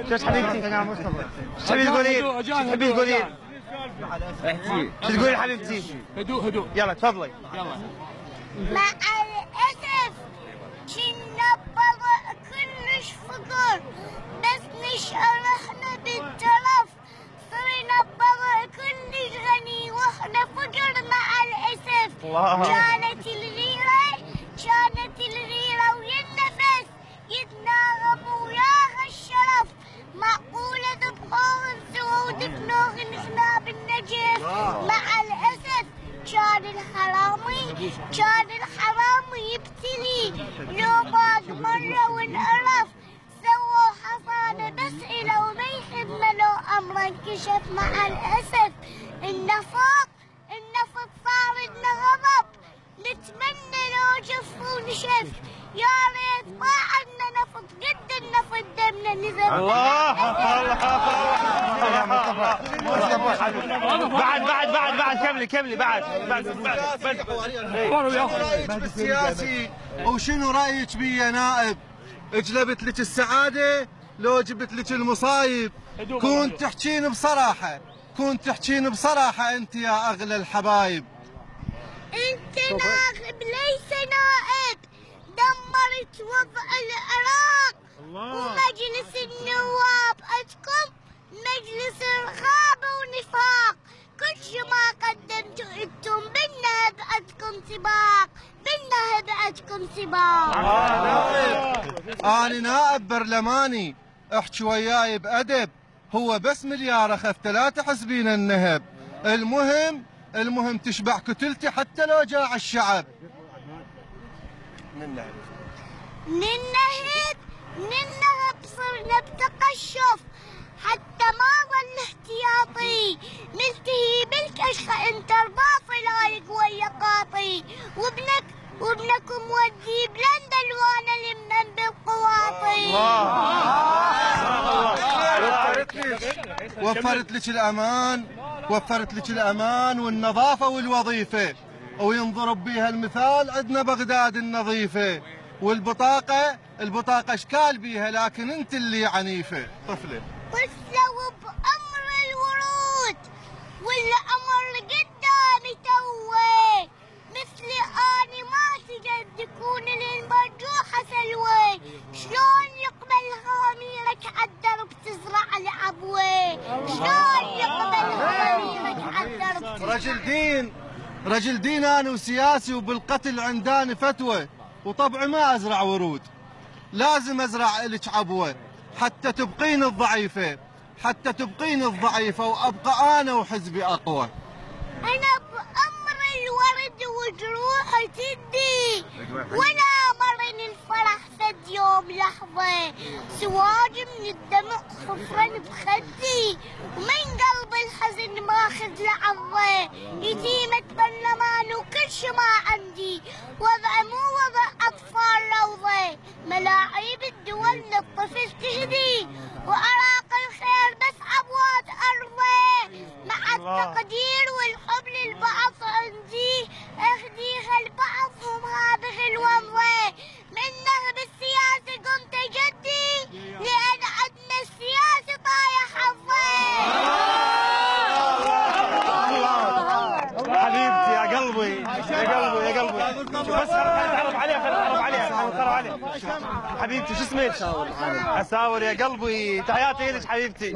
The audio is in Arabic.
شو حبيبتي؟ انا مصطفى. شو تبي تقولين؟ شو تبي تقولين؟ شو تقولين حبيبتي؟ هدوء يلا تفضلي. يلا. مع الأسف كنا بابا كلش فقر، بس نشأر احنا بالترف، صرنا بابا كلش غني واحنا فقر مع الأسف. كانت الغيرة ويا النفس يتناغم وياها الشرف، معقولة ذبحوه الزهود كنوغ نخنا بالنجف. مع الأسف كان الحرامي يبتلي، لو باق مرة وانعرف سووا حصانة بس إلى وما يهمه لو أمره انكشف. مع الأسف النفط صار لنا غضب، نتمنى لو جف ونشف، يا ريت ما عندنا نفط قد النفط دمنا نزف. الله يا مصطفى. بعد كملي بعد. السياسي وشنو رايك بي يا نائب؟ جلبت لك السعاده لو جبت لك المصايب؟ كنت تحكين بصراحه انت يا اغلى الحبايب. انت ناخب ليس نائب، دمرت وضع العراق ومجلس النواب عندكم مجلس رغابه ونفاق، كل شي ما قدمتوا انتم بالنهب عندكم سباق. انا نائب برلماني، احكي وياي بادب، هو بس مليار اخذ 3 حسبين النهب. المهم تشبع كتلتي حتى لو جاع الشعب. ننهب صرنا بتقشف حتى ما ظل احتياطي، نلتهي بالكشخة انت رباطي لايق ويا قاطي، وابنكم ودي بلندن وانا لمن بالقواطي. وفرت لك الامان والنظافه والوظيفه، وينضرب بيها المثال عندنا بغداد النظيفه، والبطاقه اشكال بيها لكن انت اللي عنيفه. طفله بأمر الورود والأمر قدامي توي، مثلي اني ما تقد تكون للمرجوحه سلوي، شلون يقبل هاميرك عالدرب تزرع العبوي؟ شلون يقبل هاميرك عالدرب تزرع؟ رجل دين انا وسياسي، وبالقتل عنداني فتوى، وطبعي ما ازرع ورود، لازم ازرع لك عبوه حتى تبقين الضعيفه وابقى انا وحزبي اقوى. انا بأمر الورد وجروحي تدي، ولا مرن الفرح فد يوم لحظه، سواج من الدمع خفرا بخدي، ومن قلب الحزن ماخذ لعظه، يتيمة برلمان وكل شي ما عندي، وضع مو وضع اطفال روضه، ملاعيب الدول للطفل تهدي، واراق الخير بس عبوات ارضه، مع التقدير والحب للبعض عندي، اخديها لبعضهم هذه الوضع، منه بالسياسة قمت جدي، لان عندنا السياسة طايح حظي. حبيبتي يا قلبي بس خرب عليها حبيبتي. شو اسمك؟ اساور يا قلبي، تحياتي لك حبيبتي.